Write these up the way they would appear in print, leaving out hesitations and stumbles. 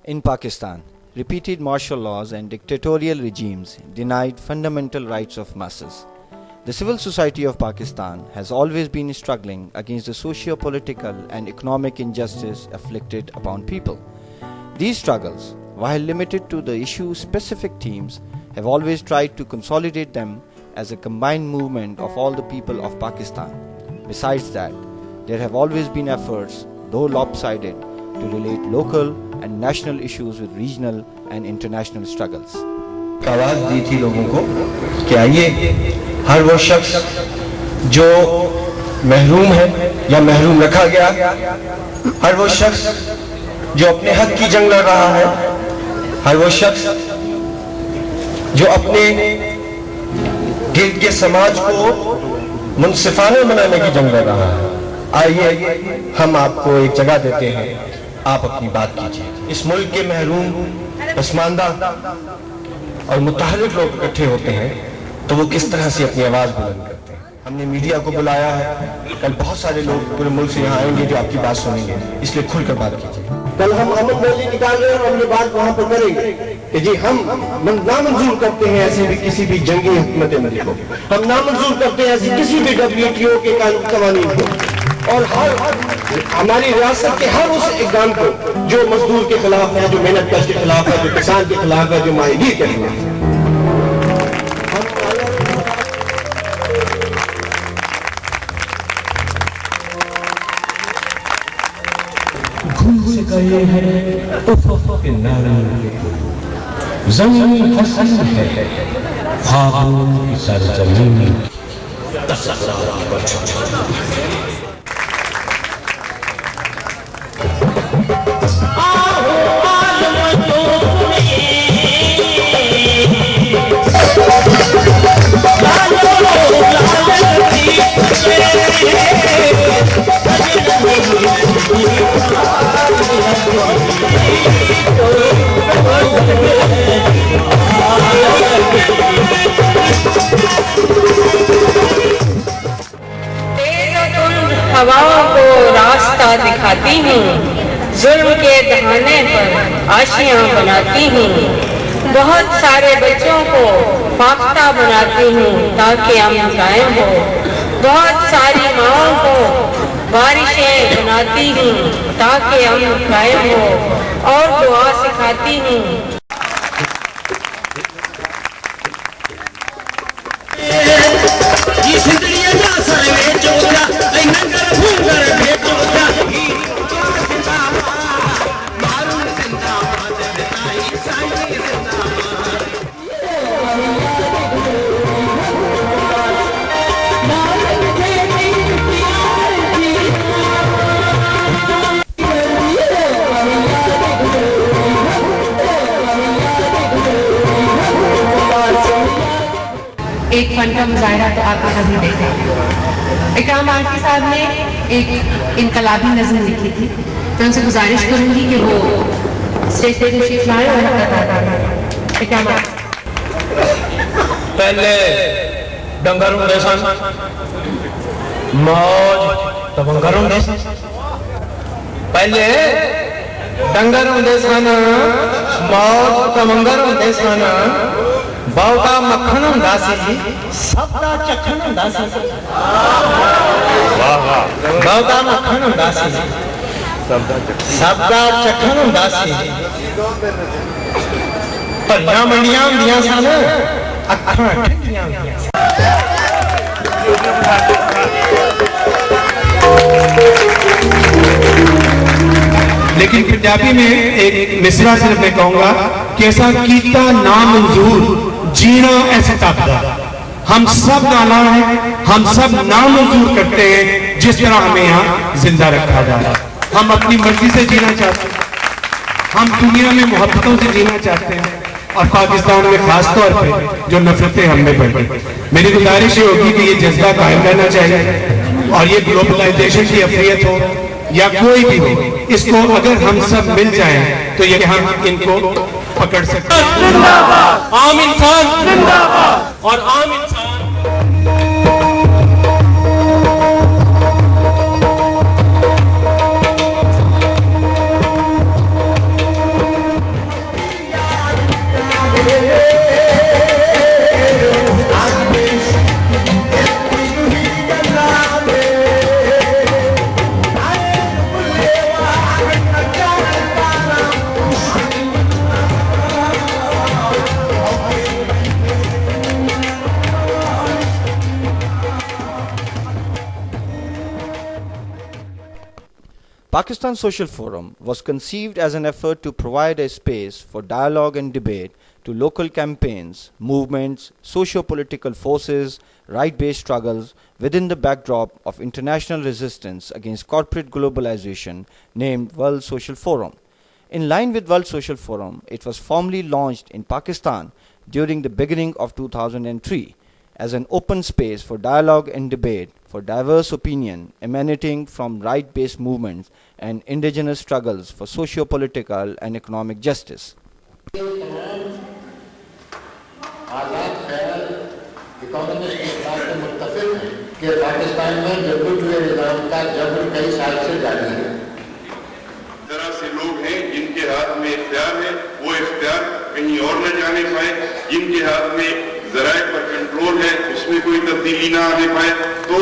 In Pakistan, repeated martial laws and dictatorial regimes denied fundamental rights of masses. The civil society of Pakistan has always been struggling against the socio-political and economic injustice afflicted upon people. These struggles, while limited to the issue-specific themes, have always tried to consolidate them as a combined movement of all the people of Pakistan. Besides that, there have always been efforts, though lopsided, to relate local and national issues with regional and international struggles. आवाज दी थी लोगों को कि आइए, हर वो शख्स जो महरूम है या महरूम रखा गया, हर वो शख्स जो अपने हक की जंग लड़ रहा है, हर वो शख्स जो अपने गिर्द के समाज को मुनसिफाना बनाने की जंग लड़ रहा है, आइए हम आपको एक जगह देते हैं, आप अपनी बात कीजिए। इस मुल्क के महरूम, पसमानदा और मुतहर्रिक लोग इकट्ठे होते हैं तो वो किस तरह से अपनी आवाज बुलंद करते हैं। हमने मीडिया को बुलाया है, कल बहुत सारे लोग पूरे मुल्क से यहाँ आएंगे जो आपकी बात सुनेंगे, इसलिए खुलकर बात कीजिए। कल हम अमन रैली निकाल रहे हैं और हमने बात वहां पर करेंगे कि जी हम नामंजूर करते हैं ऐसे भी किसी भी जंगी हुकूमत अमली को, हम नामंजूर करते हैं ऐसे किसी भी WTO के कानून कवानीन को, और हर हमारी रियासत के हर उस इक़दाम को जो मजदूर के खिलाफ है, जो मेहनत कश के खिलाफ है, जो किसान के खिलाफ है, जो माहिगीर के खिलाफ है। घूम गए हैं उफ़क़ के नारे, ज़मीन हसन है ख्वाबों की सरज़मीन, हवाओं को रास्ता दिखाती हूँ, जुल्म के दहाने पर आशियाँ बनाती हूँ, बहुत सारे बच्चों को फाख्ता बनाती हूँ ताकि अमन कायम हो, बहुत सारी माँओं को बारिशें बनाती हूँ ताकि अमन कायम हो, और दुआ सिखाती हूँ। एक फन का मुजाहरा तो आपने कभी देखा। इकराम आरती साहब ने एक इनकलाबी नज़म लिखी थी, तो उनसे गुजारिश करूंगी कि वो स्टेज पे तशरीफ लाएं और इकराम पहले डंगरों के सन मौज तबंगरों के पहले डंगरों के सन मौज तबंगरों के सन बहुता मक्खन हुंदा सी सबदा चखन हुंदा सी, वाह वाह, बहुता मक्खन हुंदा सी सबदा चखन हुंदा सी, भरियां मंडियां हुंदियां सन, अखां ठंडियां हुंदियां सन। लेकिन पंजाबी में एक मिसरा सिर्फ मैं कहूंगा कि ऐसा कीता नामंजूर जीना ऐसे ताकदा, हम सब नाला हैं, हम सब नामंजूर करते हैं जिस तरह हमें यहाँ जिंदा रखा जा रहा है। हम अपनी मर्जी से जीना चाहते हैं, हम दुनिया में मोहब्बतों से जीना चाहते हैं, और पाकिस्तान में खास तौर पे जो नफरतें हमने बढ़ी। मेरी गुजारिश ये होगी कि ये जज्बा कायम रहना चाहिए, और ये ग्लोबलाइजेशन की अफियत हो या कोई भी हो, इसको अगर हम सब मिल जाएं तो ये हम इनको पकड़ सकते हैं। आम इंसान और आम इंसान Pakistan Social Forum was conceived as an effort to provide a space for dialogue and debate to local campaigns, movements, socio-political forces, right-based struggles within the backdrop of international resistance against corporate globalization named World Social Forum. In line with World Social Forum, it was formally launched in Pakistan during the beginning of 2003 as an open space for dialogue and debate for diverse opinion emanating from right-based movements and indigenous struggles for socio-political and economic justice. आज़ाद ख्याल economist के साथ मुत्तफिक हैं कि पाकिस्तान में जबरन निज़ाम का जबर कई साल से जारी है। तरह से लोग हैं जिनके हाथ में इख्तियार है, वो इख्तियार कहीं और न जाने पाए, जिनके हाथ में ज़राए पर कंट्रोल है, उसमें कोई तब्दीली ना आने पाए, तो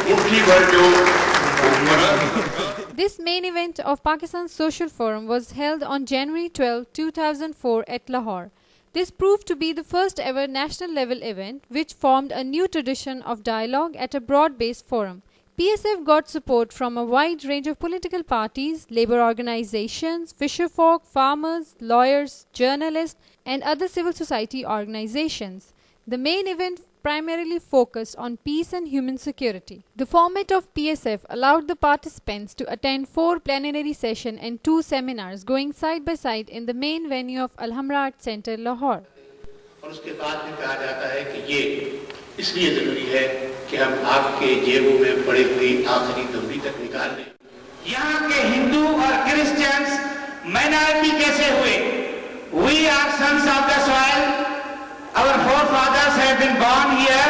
मुट्ठी भर जो This main event of Pakistan Social Forum was held on January 12, 2004 at Lahore. This proved to be the first ever national level event which formed a new tradition of dialogue at a broad-based forum. PSF got support from a wide range of political parties, labour organisations, fisherfolk, farmers, lawyers, journalists and other civil society organisations. The main event primarily focused on peace and human security. The format of PSF allowed the participants to attend 4 plenary sessions and 2 seminars going side by side in the main venue of Alhambra Art Center, Lahore. और उसके बाद भी कहा जाता है कि ये इसलिए जरूरी है कि हम आपके जेबों में पड़ी हुई आखिरी दौरी तक निकाल लें। यहाँ के हिंदू और क्रिश्चियंस माइनॉरिटी कैसे हुए? We are sons of the soil. Our forefathers have been born here.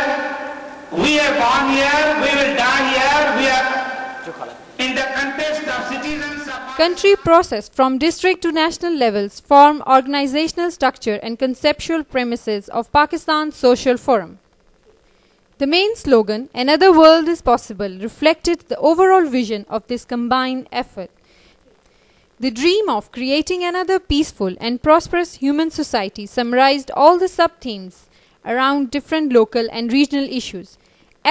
We are born here. We will die here. We are in the context of citizens of Country process from district to national levels form organizational structure and conceptual premises of Pakistan Social Forum. The main slogan, "Another world is possible," reflected the overall vision of this combined effort. The dream of creating another peaceful and prosperous human society summarized all the sub-themes around different local and regional issues.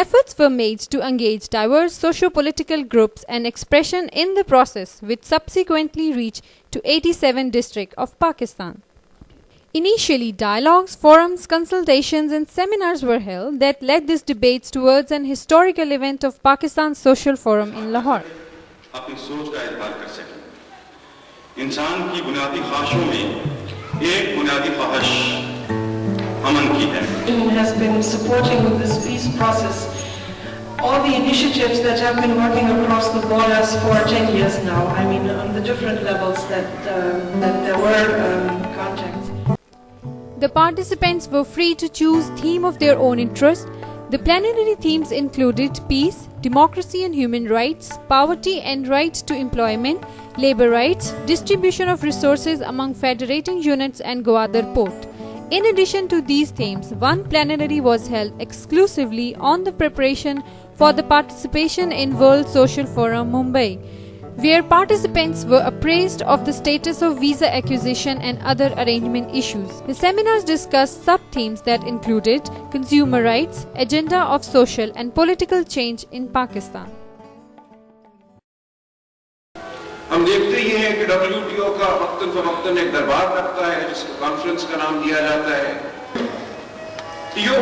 Efforts were made to engage diverse socio-political groups and expression in the process, which subsequently reached to 87 districts of Pakistan. Initially, dialogues, forums, consultations and seminars were held that led these debates towards an historical event of Pakistan Social Forum in Lahore. अपनी सोच का इज़हार कर सकें। इंसान की बुनियादी ख्वाहिशों में एक बुनियादी ख्वाहिश अमन की है। Has been supporting this peace process, all the initiatives that have been working across the borders for 10 years now. I mean, on the different levels that there were contacts. The participants were free to choose theme of their own interest. The plenary themes included peace, democracy and human rights, poverty and right to employment, labor rights, distribution of resources among federating units and Gwadar Port. In addition to these themes, one plenary was held exclusively on the preparation for the participation in World Social Forum Mumbai, where participants were appraised of the status of visa acquisition and other arrangement issues. The seminars discussed sub-themes that included consumer rights, agenda of social and political change in Pakistan. हम देखते ही हैं कि WTO का वक्तन फवक्तन एक दरबार रखता है जिसको कॉन्फ्रेंस का नाम दिया जाता है। TO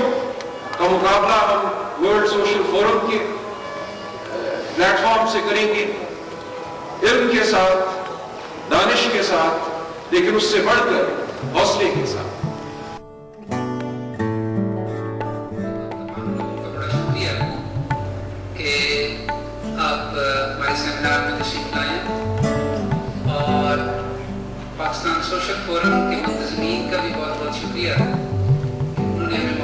का मुकाबला हम वर्ल्ड सोशल फोरम के प्लेटफॉर्म से करेंगे, इल्म के साथ, दानिश के साथ, लेकिन उससे बढ़कर हौसले के साथ। कि आप हमारे सेमिनार में तशरीफ लाए और पाकिस्तान सोशल फोरम के मुंतज़मीन का भी बहुत बहुत शुक्रिया। उन्होंने हमें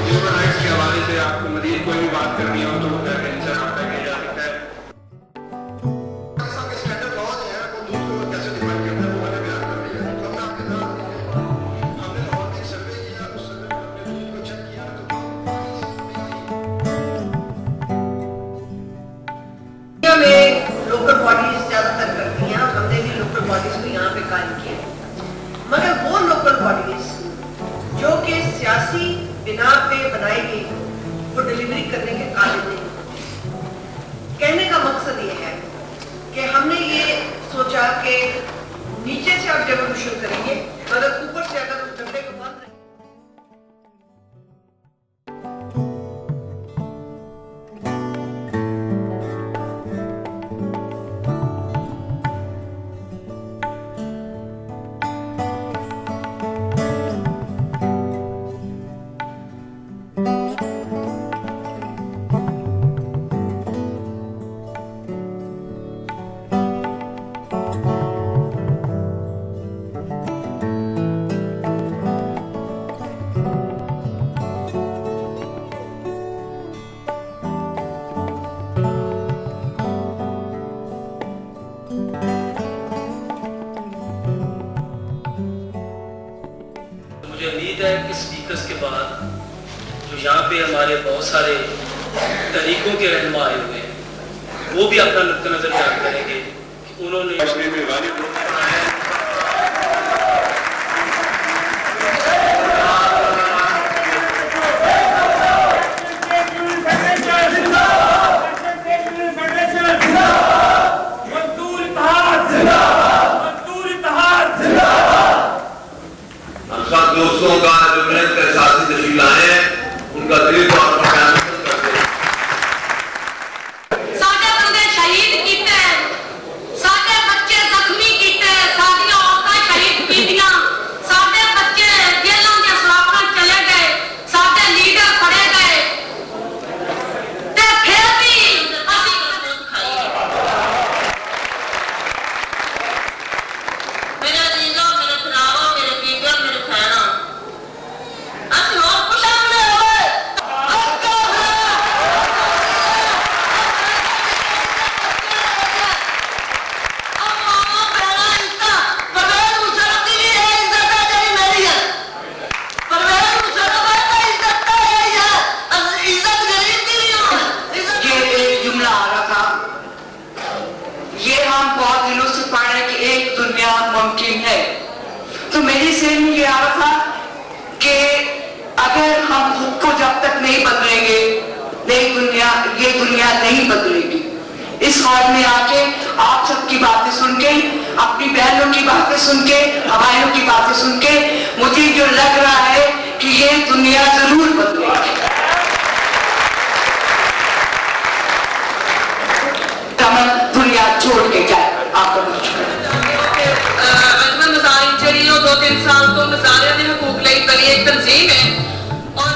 ह्यूमन राइट्स के हवाले से आपको मज़ीद कोई भी बात करनी हो तो इनसे रब्ता किया जा सकता है। लोकल बॉडीज ज्यादातर करती हैं, हमने भी लोकल बॉडीज को यहाँ पे कायम किया, मगर वो लोकल बॉडीज जो कि सियासी बिना पे बनाई गई वो डिलीवरी करने के काबिल नहीं। कहने का मकसद ये है कि हमने ये सोचा कि नीचे से आप डेवोल्यूशन करेंगे, मगर ऊपर से अगर उस झगड़े को बंद कि स्पीकर्स के बाद जो यहाँ पे हमारे बहुत सारे तरीकों के रहनुमा आए हुए हैं वो भी अपना नुक्ता नजर बयान करेंगे कि उन्होंने दोस्तों का जो मेहनत के साथी तशरीफ लाए हैं उनका दिल को मुमकिन है। तो मेरी सेम ये आ रहा था कि अगर हम खुद को जब तक नहीं बदलेंगे ये दुनिया नहीं बदलेगी। इस हाल में आके आप सबकी बातें सुन के, अपनी बहनों की बातें सुन के, भाइयों की बातें सुन के मुझे जो लग रहा है कि ये दुनिया जरूर बदलेगी। दुनिया छोड़ के जाए आपका ਜਿਹੜੀ ਉਹ 2-3 ਸਾਲ ਤੋਂ ਮਜ਼ਾਰਿਆਂ ਦੇ ਹਕੂਕ ਲਈ ਬਣੀ ਇੱਕ ਤਨਜ਼ੀਮ ਹੈ और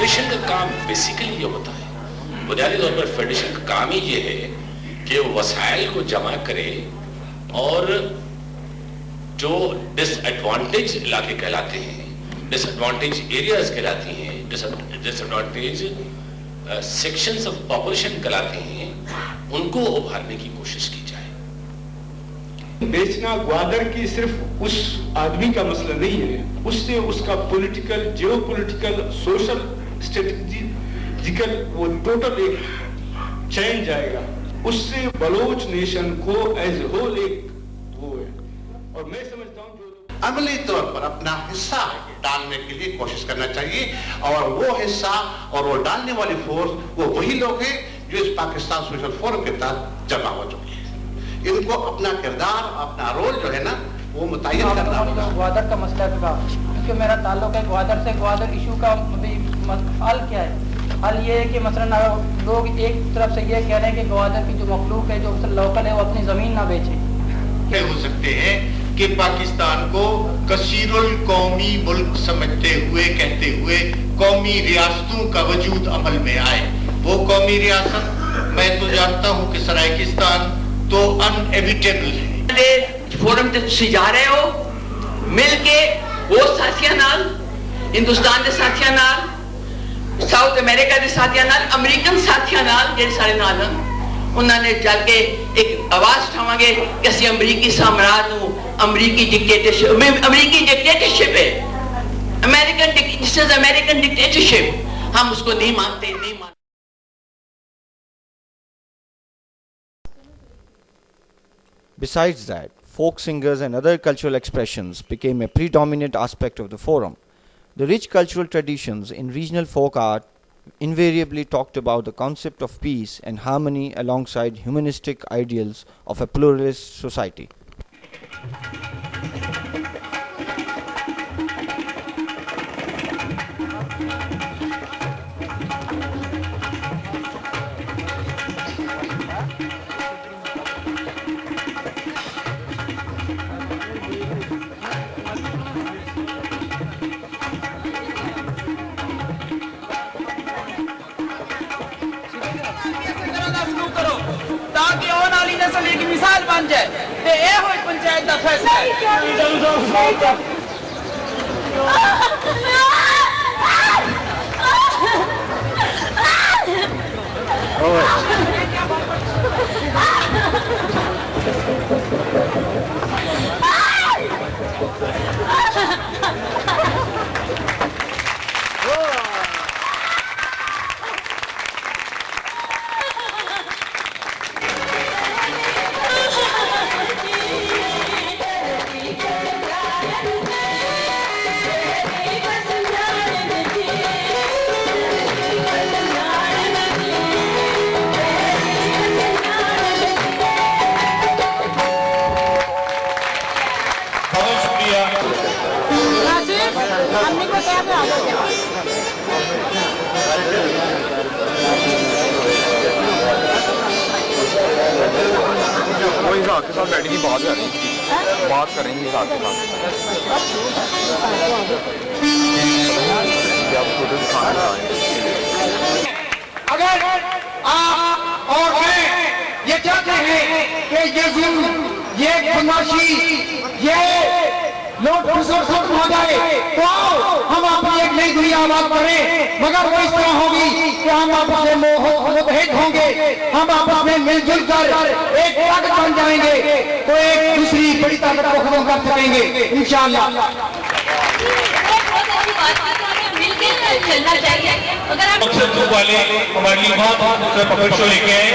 फेडरेशन का काम बेसिकली ये होता है, बुनियादी तौर पर फेडरेशन का काम ही ये है कि वो वसाइल को जमा करे और जो डिसएडवांटेज इलाके कहलाते हैं, डिसएडवांटेज एरियाज कहलाती हैं, डिसएडवांटेज सेक्शंस ऑफ पॉपुलेशन कहलाते हैं, उनको उभारने की कोशिश की जाए। बेचना ग्वादर की सिर्फ उस आदमी का मसला नहीं है, उससे उसका पॉलिटिकल, जियोपॉलिटिकल, सोशल, स्ट्रेटेजिकल वो टोटल एक चेंज जाएगा। उससे बलोच नेशन को एज होल एक वो है। और मैं समझता हूँ अमली तौर पर अपना हिस्सा डालने के लिए कोशिश करना चाहिए, और वो हिस्सा और वो डालने वाली फोर्स वो वही लोग हैं जो इस पाकिस्तान सोशल फोरम के तहत जमा हो चुके हैं। इनको अपना किरदार, अपना रोल जो है ना वो मुतय्यन करना होगा। ग्वादर का मसला का, क्योंकि मेरा ताल्लुक है ग्वादर से, ग्वादर इशू का हल क्या है? हल ये है कि मसलन लोग एक तरफ से ये कह रहे हैं कि ग्वादर की जो मखलूक है, जो लोकल है, वो अपनी जमीन ना बेचे। हो सकते हैं कि पाकिस्तान को कसीरुल कौमी मुल्क समझते हुए, कहते हुए कौमी रियासतों का वजूद अमल में आए। वो कौमी रियासत मैं तो जानता हूँ कि सराइकिस्तान तो अनएविटेबल है। फोरम से जा रहे हो मिल के वो साथियों नाल, हिंदुस्तान के साथियों नाल, साउथ अमेरिका के साथियों नाल, अमेरिकन साथियों नाल जेडे सारे नाल उन्होंने जाके एक आवाज उठावांगे कि असं अमरीकी साम्राज्य नूं, अमरीकी डिक्टेटरशिप है, अमेरिकन डिक्टेटरशिप, हम उसको नहीं मानते, नहीं मानते। Besides that, folk singers and other cultural expressions became a predominant aspect of the forum. The rich cultural traditions in regional folk art invariably talked about the concept of peace and harmony alongside humanistic ideals of a pluralist society. ताकि आने वाली नस्ल एक मिसाल बन जाए, ते ए होई पंचायत दा फैसला के साथ बैठेंगे, बात करेंगे हिसाब के साथ। अगर आप और मैं ये चाहते हैं कि ये जुल्म, ये बदमाशी, ये लोग खत्म हो जाए, तो हम अपनी एक नई दुनिया आबाद करें, मगर वो इस तरह होगी कि हम आपस में मुतहद होंगे, हम आपस में मिलजुल कर एक ताकत बन जाएंगे, तो एक दूसरी बड़ी ताकत को खत्म कर सकेंगे इंशाअल्लाह। चलना चाहिए। अगर आप वाले हमारे लिए बहुत पकड़ शो लेके आए।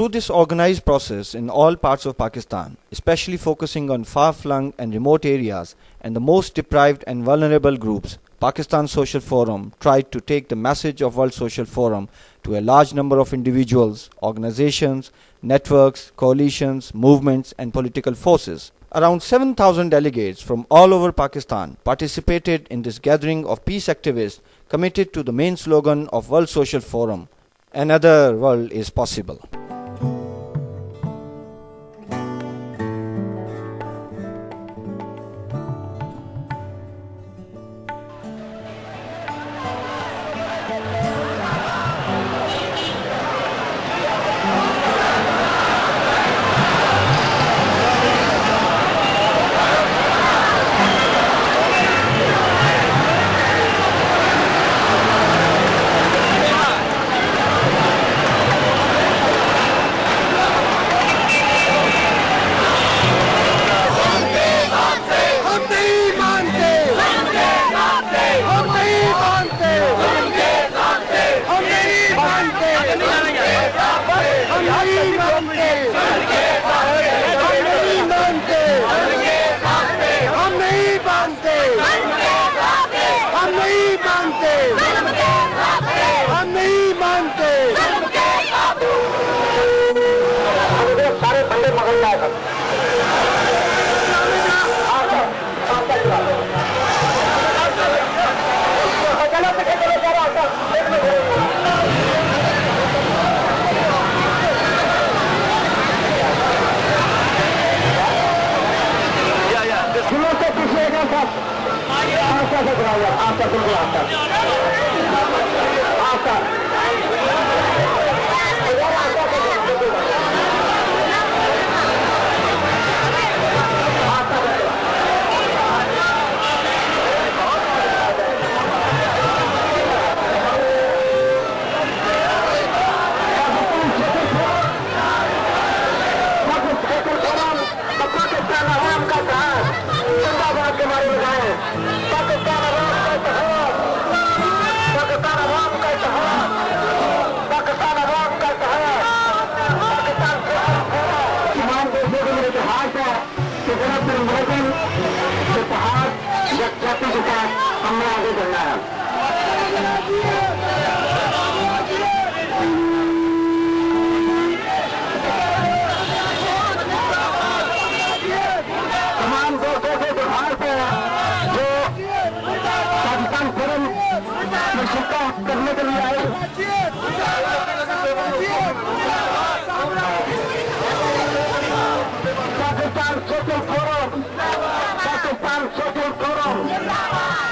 Through this organized process in all parts of Pakistan, especially focusing on far-flung and remote areas and the most deprived and vulnerable groups, Pakistan Social Forum tried to take the message of World Social Forum to a large number of individuals, organizations, networks, coalitions, movements and political forces. Around 7,000 delegates from all over Pakistan participated in this gathering of peace activists committed to the main slogan of World Social Forum, "Another world is possible."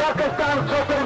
Pakistan Social Forum